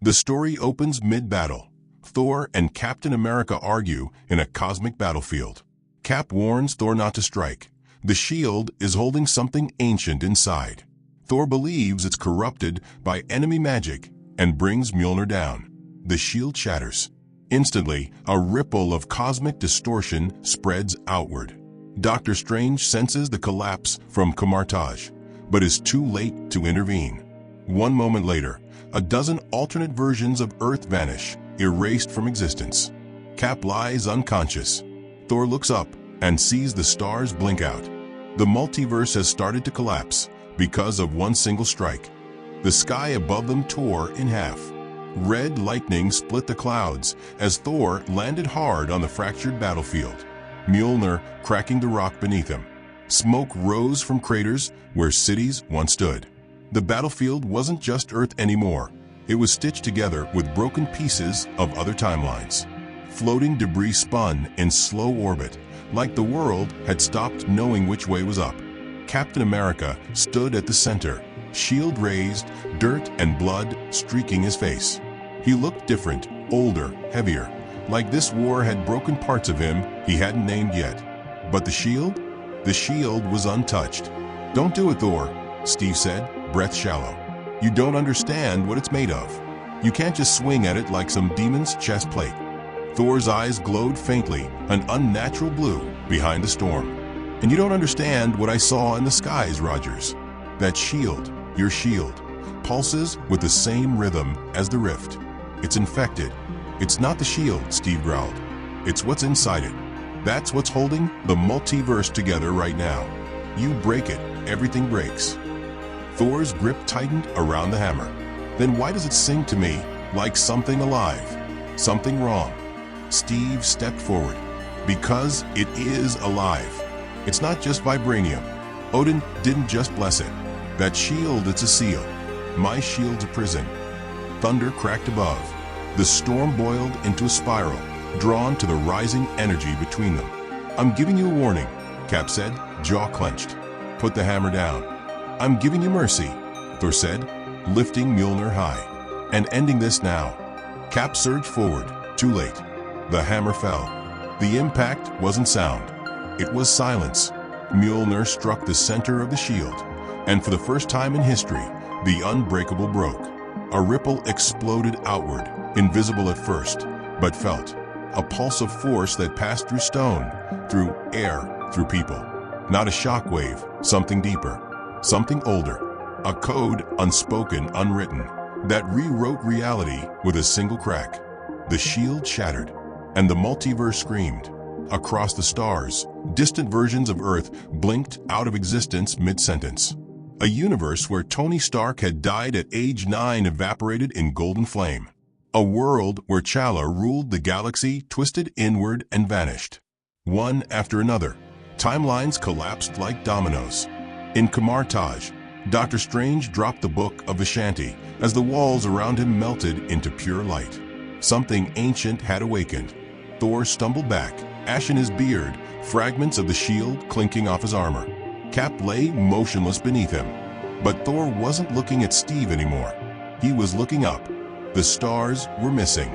The story opens mid-battle. Thor and Captain America argue in a cosmic battlefield. Cap warns Thor not to strike. The shield is holding something ancient inside. Thor believes it's corrupted by enemy magic and brings Mjolnir down. The shield shatters. Instantly, a ripple of cosmic distortion spreads outward. Doctor Strange senses the collapse from Camartage, but is too late to intervene. One moment later, a dozen alternate versions of Earth vanish, erased from existence. Cap lies unconscious. Thor looks up and sees the stars blink out. The multiverse has started to collapse because of one single strike. The sky above them tore in half. Red lightning split the clouds as Thor landed hard on the fractured battlefield, Mjolnir cracking the rock beneath him. Smoke rose from craters where cities once stood. The battlefield wasn't just Earth anymore. It was stitched together with broken pieces of other timelines. Floating debris spun in slow orbit, like the world had stopped knowing which way was up. Captain America stood at the center, shield raised, dirt and blood streaking his face. He looked different, older, heavier, like this war had broken parts of him he hadn't named yet. But the shield? The shield was untouched. "Don't do it, Thor," Steve said, breath shallow. "You don't understand what it's made of. You can't just swing at it like some demon's chest plate." Thor's eyes glowed faintly, an unnatural blue behind the storm. "And you don't understand what I saw in the skies, Rogers. That shield, your shield, pulses with the same rhythm as the rift. It's infected. It's not the shield," Steve growled. "It's what's inside it. That's what's holding the multiverse together right now. You break it, everything breaks." Thor's grip tightened around the hammer. "Then why does it sing to me like something alive? Something wrong?" Steve stepped forward. "Because it is alive. It's not just vibranium. Odin didn't just bless it. That shield, it's a seal. My shield's a prison." Thunder cracked above. The storm boiled into a spiral, drawn to the rising energy between them. "I'm giving you a warning," Cap said, jaw clenched. "Put the hammer down." "I'm giving you mercy," Thor said, lifting Mjolnir high. "And ending this now." Cap surged forward, too late. The hammer fell. The impact wasn't sound. It was silence. Mjolnir struck the center of the shield, and for the first time in history, the unbreakable broke. A ripple exploded outward, invisible at first, but felt. A pulse of force that passed through stone, through air, through people. Not a shockwave, something deeper, something older. A code unspoken, unwritten, that rewrote reality with a single crack. The shield shattered, and the multiverse screamed. Across the stars, distant versions of Earth blinked out of existence mid-sentence. A universe where Tony Stark had died at age 9 evaporated in golden flame. A world where Chala ruled the galaxy twisted inward and vanished. One after another, timelines collapsed like dominoes. In Camartage, Doctor Strange dropped the book of Vishanti as the walls around him melted into pure light. Something ancient had awakened. Thor stumbled back, ash in his beard, fragments of the shield clinking off his armor. Cap lay motionless beneath him. But Thor wasn't looking at Steve anymore. He was looking up. The stars were missing.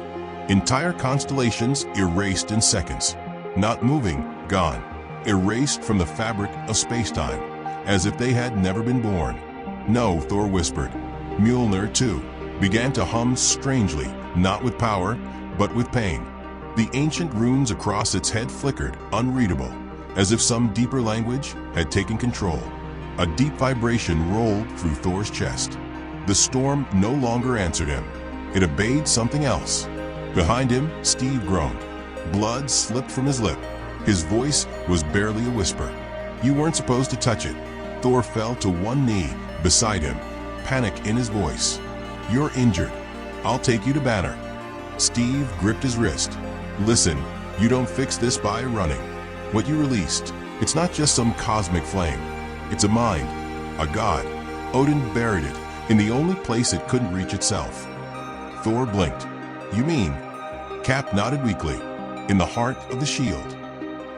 Entire constellations erased in seconds. Not moving, gone. Erased from the fabric of space-time, as if they had never been born. "No," Thor whispered. Mjolnir, too, began to hum strangely, not with power, but with pain. The ancient runes across its head flickered, unreadable, as if some deeper language had taken control. A deep vibration rolled through Thor's chest. The storm no longer answered him. It obeyed something else. Behind him, Steve groaned. Blood slipped from his lip. His voice was barely a whisper. "You weren't supposed to touch it." Thor fell to one knee beside him, panic in his voice. "You're injured. I'll take you to Banner." Steve gripped his wrist. "Listen, you don't fix this by running. What you released, it's not just some cosmic flame. It's a mind, a god. Odin buried it in the only place it couldn't reach itself." Thor blinked. "You mean?" Cap nodded weakly. "In the heart of the shield."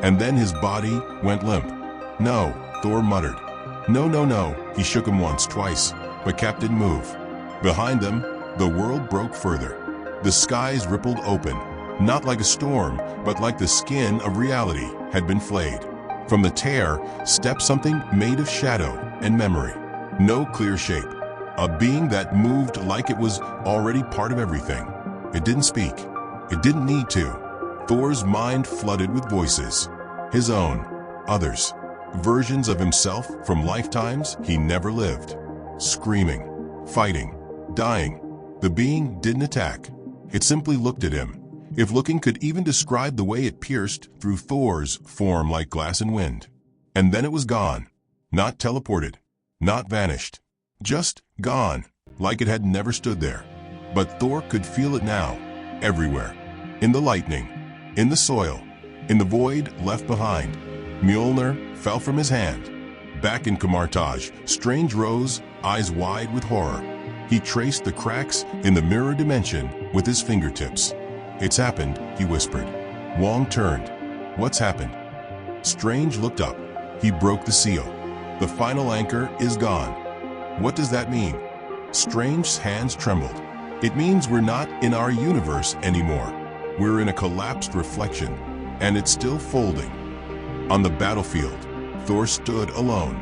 And then his body went limp. "No," Thor muttered. "No, no, no." He shook him once, twice, but Cap didn't move. Behind them, the world broke further. The skies rippled open, not like a storm, but like the skin of reality had been flayed. From the tear stepped something made of shadow and memory. No clear shape. A being that moved like it was already part of everything. It didn't speak. It didn't need to. Thor's mind flooded with voices. His own, others, versions of himself from lifetimes he never lived. Screaming, fighting, dying. The being didn't attack. It simply looked at him. If looking could even describe the way it pierced through Thor's form like glass and wind. And then it was gone. Not teleported. Not vanished. Just gone, like it had never stood there. But Thor could feel it now, everywhere. In the lightning, in the soil, in the void left behind. Mjolnir fell from his hand. Back in Kamartaj, Strange rose, eyes wide with horror. He traced the cracks in the mirror dimension with his fingertips. "It's happened," he whispered. Wong turned. "What's happened?" Strange looked up. He broke the seal. "The final anchor is gone." "What does that mean?" Strange's hands trembled. "It means we're not in our universe anymore. We're in a collapsed reflection, and it's still folding." On the battlefield, Thor stood alone.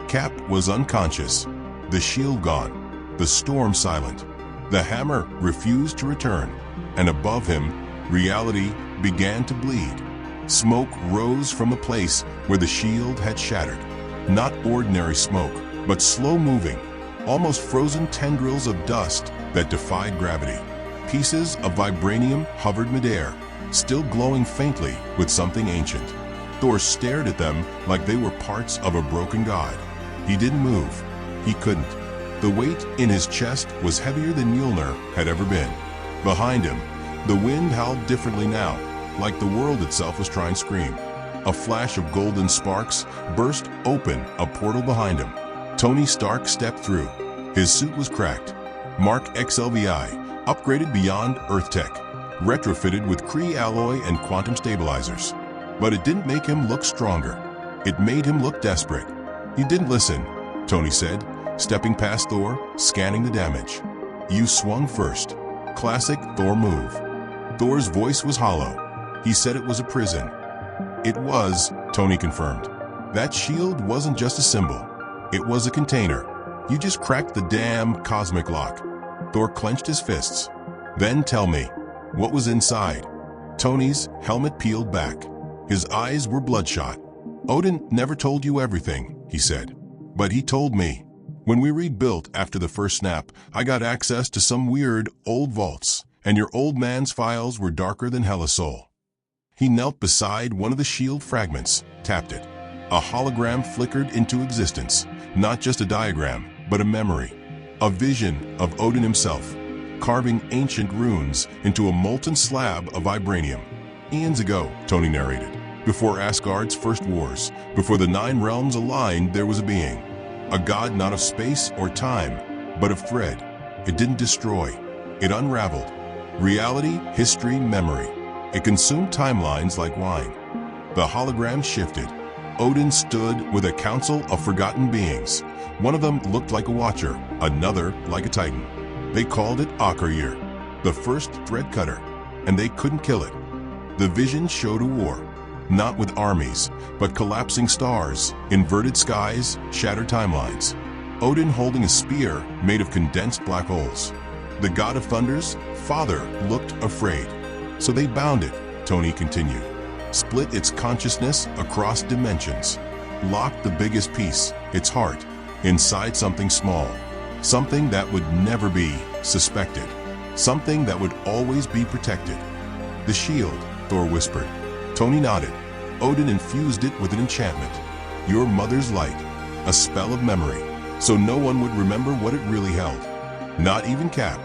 Cap was unconscious, the shield gone, the storm silent. The hammer refused to return, and above him, reality began to bleed. Smoke rose from a place where the shield had shattered. Not ordinary smoke, but slow-moving, almost frozen tendrils of dust that defied gravity. Pieces of vibranium hovered midair, still glowing faintly with something ancient. Thor stared at them like they were parts of a broken god. He didn't move. He couldn't. The weight in his chest was heavier than Mjolnir had ever been. Behind him, the wind howled differently now, like the world itself was trying to scream. A flash of golden sparks burst open a portal behind him. Tony Stark stepped through. His suit was cracked. Mark XLVI, upgraded beyond Earth tech, retrofitted with Kree alloy and quantum stabilizers. But it didn't make him look stronger. It made him look desperate. "You didn't listen," Tony said, stepping past Thor, scanning the damage. "You swung first." Classic Thor move. Thor's voice was hollow. He said it was a prison. "It was," Tony confirmed. "That shield wasn't just a symbol. It was a container. You just cracked the damn cosmic lock." Thor clenched his fists. "Then tell me, what was inside?" Tony's helmet peeled back. His eyes were bloodshot. "Odin never told you everything," he said. "But he told me. When we rebuilt after the first snap, I got access to some weird old vaults, and your old man's files were darker than Hellisoul." He knelt beside one of the shield fragments, tapped it. A hologram flickered into existence, not just a diagram, but a memory. A vision of Odin himself, carving ancient runes into a molten slab of vibranium. "Eons ago," Tony narrated, "before Asgard's first wars, before the 9 realms aligned, there was a being. A god not of space or time, but of thread. It didn't destroy. It unraveled. Reality, history, memory. It consumed timelines like wine." The hologram shifted. Odin stood with a council of forgotten beings. One of them looked like a watcher, another like a titan. They called it Akeryear, the first thread cutter, and they couldn't kill it. The vision showed a war, not with armies, but collapsing stars, inverted skies, shattered timelines. Odin holding a spear made of condensed black holes. The god of thunder's father looked afraid. "So they bound it," Tony continued. "Split its consciousness across dimensions. Locked the biggest piece, its heart, inside something small. Something that would never be suspected. Something that would always be protected." "The shield," Thor whispered. Tony nodded. "Odin infused it with an enchantment. Your mother's light. A spell of memory. So no one would remember what it really held. Not even Cap."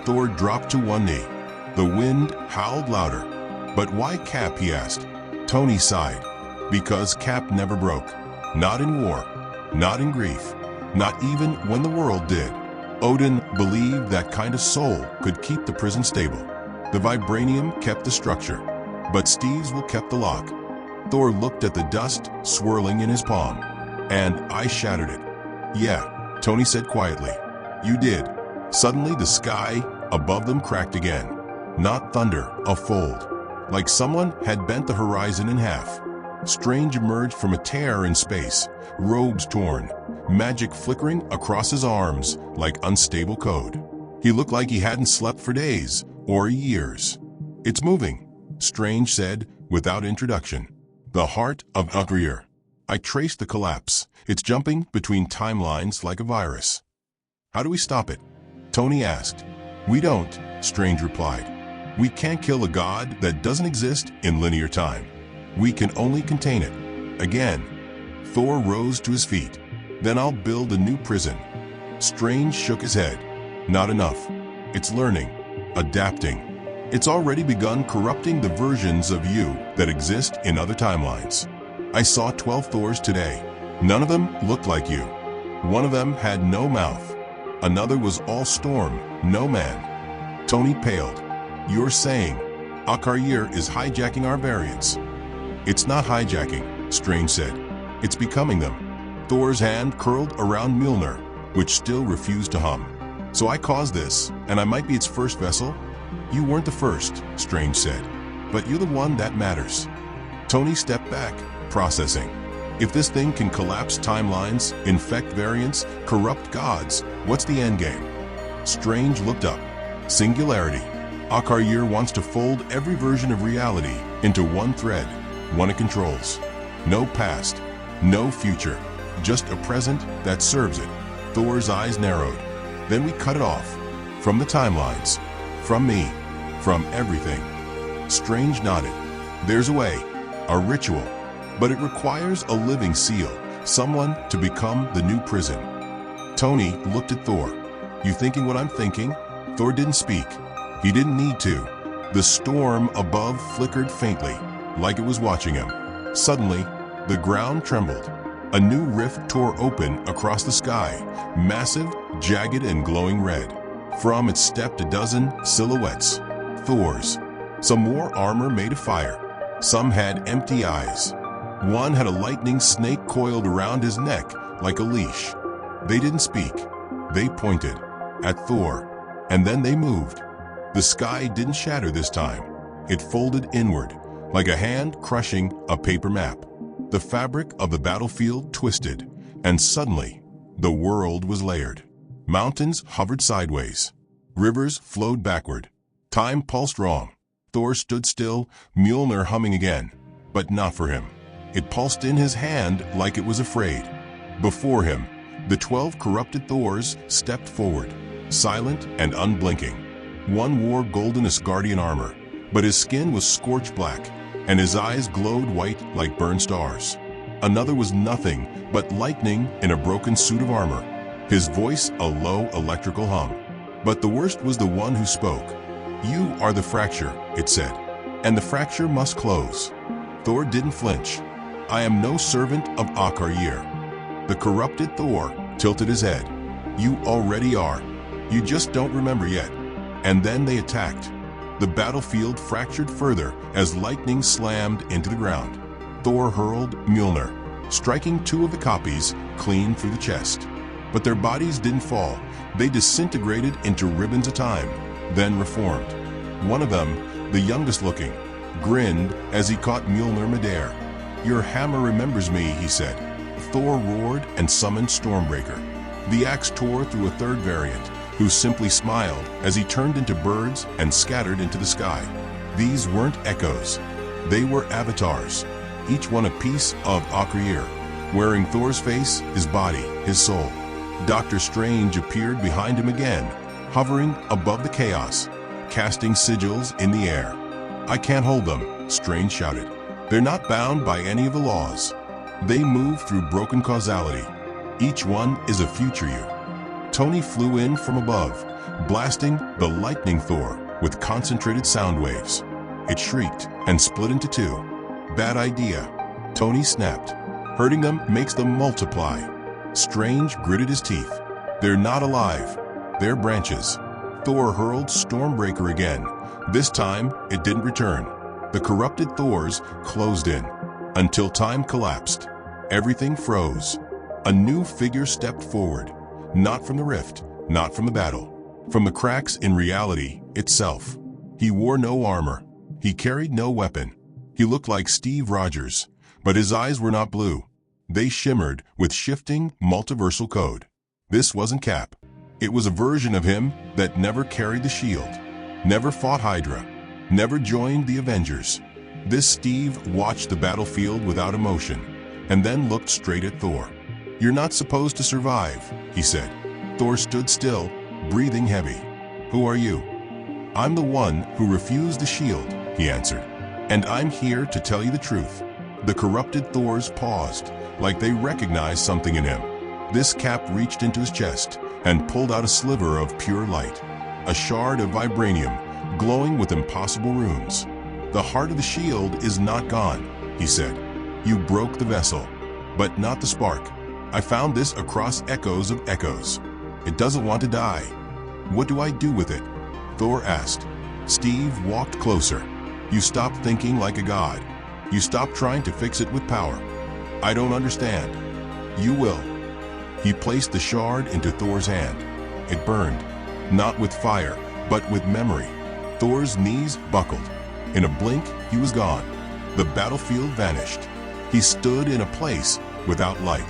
Thor dropped to one knee. The wind howled louder. "But why Cap?" he asked. Tony sighed. "Because Cap never broke. Not in war. Not in grief. Not even when the world did. Odin believed that kind of soul could keep the prison stable. The vibranium kept the structure, but Stevesville kept the lock." Thor looked at the dust swirling in his palm. "And I shattered it." "Yeah," Tony said quietly. "You did." Suddenly the sky above them cracked again. Not thunder, a fold. Like someone had bent the horizon in half. Strange emerged from a tear in space, robes torn, magic flickering across his arms like unstable code. He looked like he hadn't slept for days or years. "It's moving," Strange said without introduction. "The heart of Avengers. I traced the collapse. It's jumping between timelines like a virus." "How do we stop it?" Tony asked. "We don't," Strange replied. "We can't kill a god that doesn't exist in linear time. We can only contain it." Again, Thor rose to his feet. "Then I'll build a new prison." Strange shook his head. "Not enough. It's learning, adapting. It's already begun corrupting the versions of you that exist in other timelines. I saw 12 Thors today. None of them looked like you. One of them had no mouth. Another was all storm, no man." Tony paled. "You're saying Apocalyptic is hijacking our variants?" "It's not hijacking," Strange said. "It's becoming them." Thor's hand curled around Mjolnir, which still refused to hum. "So I caused this, and I might be its first vessel?" "You weren't the first," Strange said. "But you're the one that matters." Tony stepped back, processing. If this thing can collapse timelines, infect variants, corrupt gods, what's the endgame? Strange looked up. Singularity. Apocalyptic wants to fold every version of reality into one thread, one it controls. No past, no future, just a present that serves it. Thor's eyes narrowed. "Then we cut it off. From the timelines. From me. From everything." Strange nodded. "There's a way. A ritual. But it requires a living seal, someone to become the new prison." Tony looked at Thor. "You thinking what I'm thinking?" Thor didn't speak. He didn't need to. The storm above flickered faintly, like it was watching him. Suddenly, the ground trembled. A new rift tore open across the sky, massive, jagged, and glowing red. From it stepped a dozen silhouettes. Thors. Some wore armor made of fire. Some had empty eyes. One had a lightning snake coiled around his neck like a leash. They didn't speak. They pointed at Thor, and then they moved. The sky didn't shatter this time. It folded inward, like a hand crushing a paper map. The fabric of the battlefield twisted, and suddenly, the world was layered. Mountains hovered sideways. Rivers flowed backward. Time pulsed wrong. Thor stood still, Mjolnir humming again, but not for him. It pulsed in his hand like it was afraid. Before him, the 12 corrupted Thors stepped forward, silent and unblinking. One wore golden Asgardian armor, but his skin was scorched black, and his eyes glowed white like burned stars. Another was nothing but lightning in a broken suit of armor, his voice a low electrical hum. But the worst was the one who spoke. "You are the fracture," it said, "and the fracture must close." Thor didn't flinch. "I am no servant of Apocalyptic." The corrupted Thor tilted his head. "You already are. You just don't remember yet." And then they attacked. The battlefield fractured further as lightning slammed into the ground. Thor hurled Mjolnir, striking 2 of the copies clean through the chest. But their bodies didn't fall. They disintegrated into ribbons of time, then reformed. One of them, the youngest looking, grinned as he caught Mjolnir midair. "Your hammer remembers me," he said. Thor roared and summoned Stormbreaker. The axe tore through a third variant, who simply smiled as he turned into birds and scattered into the sky. These weren't echoes. They were avatars, each one a piece of Apocalyptic, wearing Thor's face, his body, his soul. Doctor Strange appeared behind him again, hovering above the chaos, casting sigils in the air. "I can't hold them," Strange shouted. "They're not bound by any of the laws. They move through broken causality. Each one is a future you." Tony flew in from above, blasting the lightning Thor with concentrated sound waves. It shrieked and split into 2. "Bad idea," Tony snapped. "Hurting them makes them multiply." Strange gritted his teeth. "They're not alive. They're branches." Thor hurled Stormbreaker again. This time, it didn't return. The corrupted Thors closed in, until time collapsed. Everything froze. A new figure stepped forward, not from the rift, not from the battle, from the cracks in reality itself. He wore no armor. He carried no weapon. He looked like Steve Rogers, but his eyes were not blue. They shimmered with shifting multiversal code. This wasn't Cap. It was a version of him that never carried the shield, never fought Hydra, never joined the Avengers. This Steve watched the battlefield without emotion, and then looked straight at Thor. "You're not supposed to survive," he said. Thor stood still, breathing heavy. "Who are you?" "I'm the one who refused the shield," he answered. "And I'm here to tell you the truth." The corrupted Thors paused, like they recognized something in him. This Cap reached into his chest and pulled out a sliver of pure light, a shard of Vibranium, glowing with impossible runes. "The heart of the shield is not gone," he said. "You broke the vessel, but not the spark. I found this across echoes of echoes. It doesn't want to die." "What do I do with it?" Thor asked. Steve walked closer. "You stopped thinking like a god. You stopped trying to fix it with power." "I don't understand." "You will." He placed the shard into Thor's hand. It burned, not with fire, but with memory. Thor's knees buckled. In a blink, he was gone. The battlefield vanished. He stood in a place without light,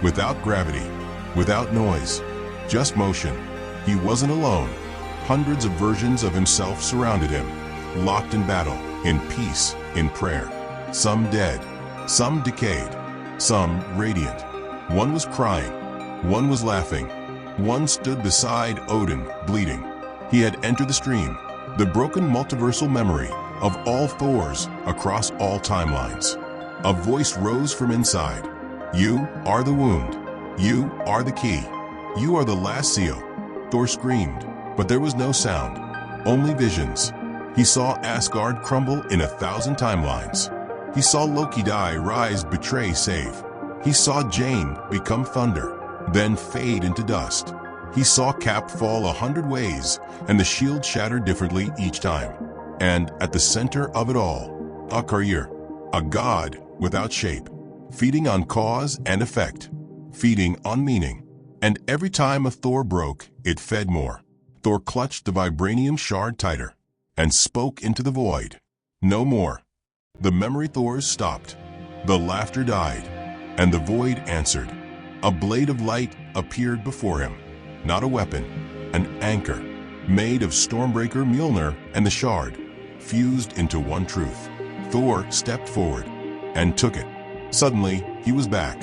without gravity, without noise, just motion. He wasn't alone. Hundreds of versions of himself surrounded him, locked in battle, in peace, in prayer. Some dead, some decayed, some radiant. One was crying, one was laughing, one stood beside Odin, bleeding. He had entered the stream, the broken multiversal memory of all Thors across all timelines. A voice rose from inside. "You are the wound. You are the key. You are the last seal." Thor screamed, but there was no sound, only visions. He saw Asgard crumble in 1,000 timelines. He saw Loki die, rise, betray, save. He saw Jane become thunder, then fade into dust. He saw Cap fall 100 ways, and the shield shatter differently each time. And at the center of it all, a courier, a god without shape, feeding on cause and effect, feeding on meaning. And every time a Thor broke, it fed more. Thor clutched the Vibranium shard tighter and spoke into the void. No more. The memory Thors stopped. The laughter died, and the void answered. A blade of light appeared before him, not a weapon, an anchor, made of Stormbreaker, Mjolnir, and the shard, fused into one truth. Thor stepped forward and took it. Suddenly, he was back.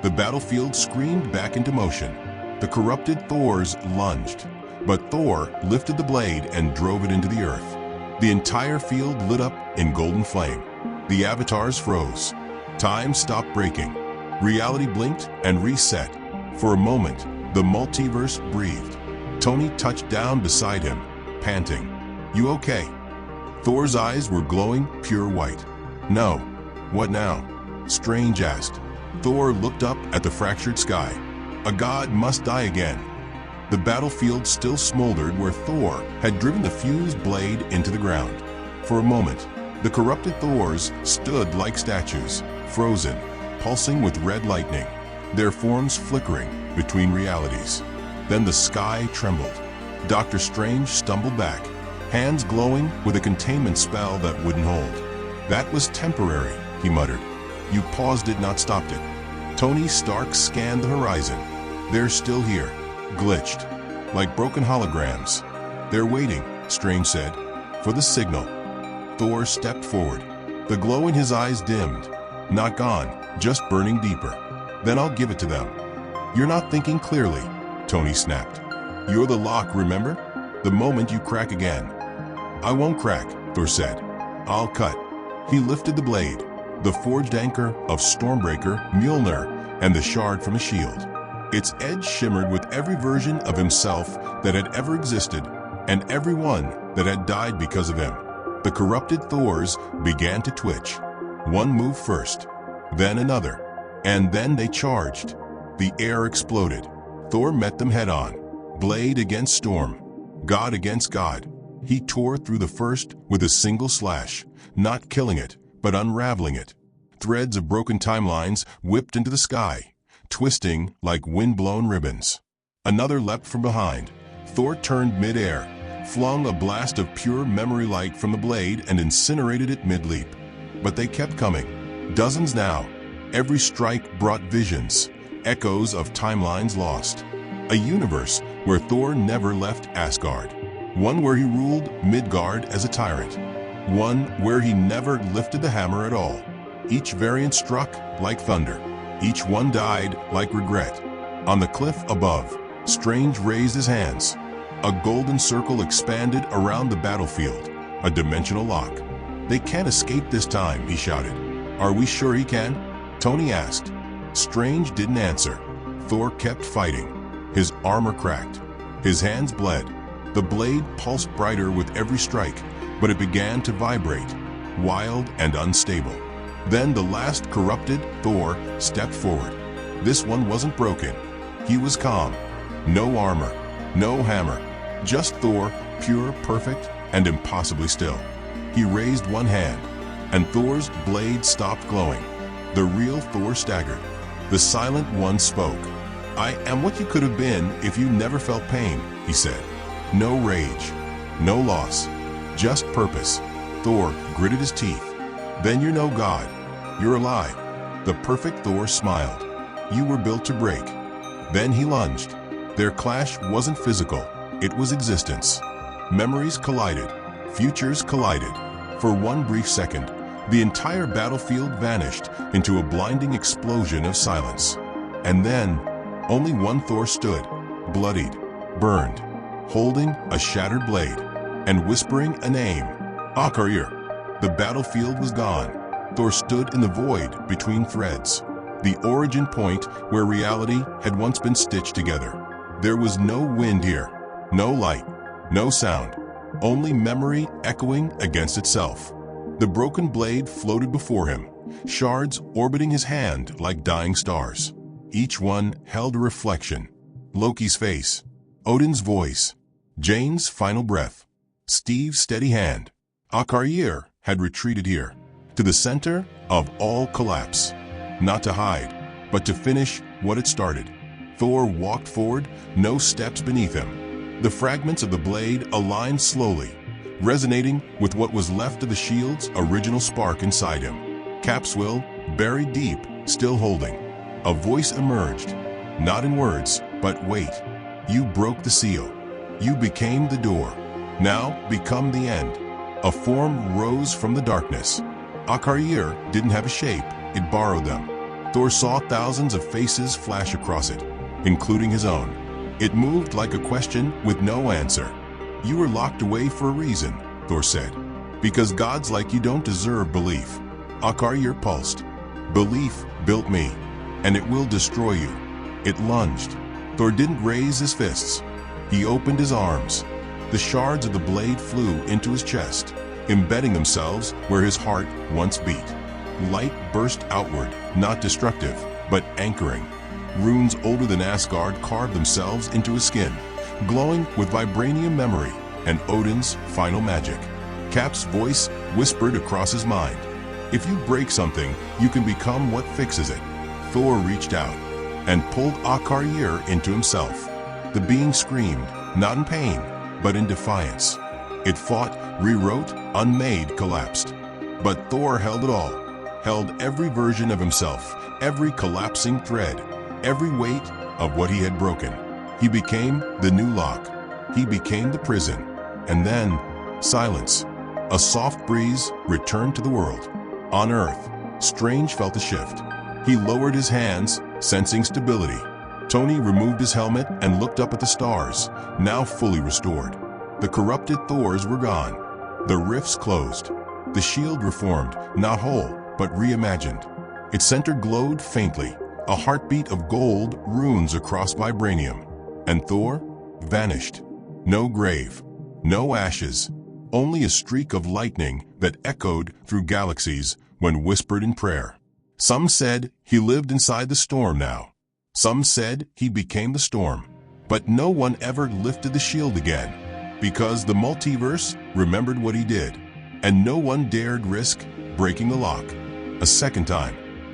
The battlefield screamed back into motion. The corrupted Thors lunged, but Thor lifted the blade and drove it into the earth. The entire field lit up in golden flame. The avatars froze. Time stopped breaking. Reality blinked and reset. For a moment, the multiverse breathed. Tony touched down beside him, panting. "You okay?" Thor's eyes were glowing pure white. "No." "What now?" Strange asked. Thor looked up at the fractured sky. "A god must die again." The battlefield still smoldered where Thor had driven the fused blade into the ground. For a moment, the corrupted Thors stood like statues, frozen, pulsing with red lightning, their forms flickering between realities. Then the sky trembled. Dr. Strange stumbled back, hands glowing with a containment spell that wouldn't hold. "That was temporary," he muttered. "You paused it, not stopped it." Tony Stark scanned the horizon. "They're still here, glitched, like broken holograms." "They're waiting," Strange said, "for the signal." Thor stepped forward. The glow in his eyes dimmed. "Not gone, just burning deeper. Then I'll give it to them." "You're not thinking clearly," Tony snapped. "You're the lock, remember? The moment you crack again." "I won't crack," Thor said. "I'll cut." He lifted the blade, the forged anchor of Stormbreaker, Mjolnir, and the shard from a shield. Its edge shimmered with every version of himself that had ever existed, and every one that had died because of him. The corrupted Thors began to twitch. One moved first, then another, and then they charged. The air exploded. Thor met them head-on, blade against storm, god against god. He tore through the first with a single slash, not killing it, but unraveling it. Threads of broken timelines whipped into the sky, twisting like wind-blown ribbons. Another leapt from behind, Thor turned mid-air, flung a blast of pure memory light from the blade and incinerated it mid-leap. But they kept coming, dozens now. Every strike brought visions, echoes of timelines lost. A universe where Thor never left Asgard. One where he ruled Midgard as a tyrant. One where he never lifted the hammer at all. Each variant struck like thunder. Each one died like regret. On the cliff above, Strange raised his hands. A golden circle expanded around the battlefield, a dimensional lock. "They can't escape this time," he shouted. "Are we sure he can?" Tony asked. Strange didn't answer. Thor kept fighting. His armor cracked. His hands bled. The blade pulsed brighter with every strike, but it began to vibrate, wild and unstable. Then the last corrupted Thor stepped forward. This one wasn't broken. He was calm. No armor, no hammer, just Thor, pure, perfect, and impossibly still. He raised one hand, and Thor's blade stopped glowing. The real Thor staggered. The silent one spoke. "I am what you could have been if you never felt pain," he said. No rage, no loss, just purpose. Thor gritted his teeth. "Then you're no god. You're alive." The perfect Thor smiled. "You were built to break." Then he lunged. Their clash wasn't physical, it was existence. Memories collided, futures collided. For one brief second, the entire battlefield vanished into a blinding explosion of silence. And then, only one Thor stood, bloodied, burned, holding a shattered blade, and whispering a name, Akarir. The battlefield was gone. Thor stood in the void between threads, the origin point where reality had once been stitched together. There was no wind here, no light, no sound, only memory echoing against itself. The broken blade floated before him, shards orbiting his hand like dying stars. Each one held a reflection. Loki's face, Odin's voice, Jane's final breath, Steve's steady hand. Akarir had retreated here, to the center of all collapse. Not to hide, but to finish what it started. Thor walked forward, no steps beneath him. The fragments of the blade aligned slowly, resonating with what was left of the shield's original spark inside him. Cap's will, buried deep, still holding. A voice emerged, not in words, but wait. You broke the seal. You became the door. Now become the end. A form rose from the darkness. Akarir didn't have a shape, it borrowed them. Thor saw thousands of faces flash across it, including his own. It moved like a question with no answer. "You were locked away for a reason," Thor said. "Because gods like you don't deserve belief." Akarir pulsed. "Belief built me, and it will destroy you." It lunged. Thor didn't raise his fists. He opened his arms. The shards of the blade flew into his chest, embedding themselves where his heart once beat. Light burst outward, not destructive, but anchoring. Runes older than Asgard carved themselves into his skin, glowing with Vibranium memory and Odin's final magic. Cap's voice whispered across his mind. "If you break something, you can become what fixes it." Thor reached out and pulled Akarir into himself. The being screamed, not in pain, but in defiance. It fought, rewrote, unmade, collapsed. But Thor held it all, held every version of himself, every collapsing thread, every weight of what he had broken. He became the new lock. He became the prison. And then, silence. A soft breeze returned to the world. On Earth, Strange felt a shift. He lowered his hands, sensing stability. Tony removed his helmet and looked up at the stars, now fully restored. The corrupted Thors were gone. The rifts closed. The shield reformed, not whole, but reimagined. Its center glowed faintly, a heartbeat of gold runes across Vibranium. And Thor vanished. No grave, no ashes, only a streak of lightning that echoed through galaxies when whispered in prayer. Some said he lived inside the storm now. Some said he became the storm. But no one ever lifted the shield again, because the multiverse remembered what he did, and no one dared risk breaking the lock a second time.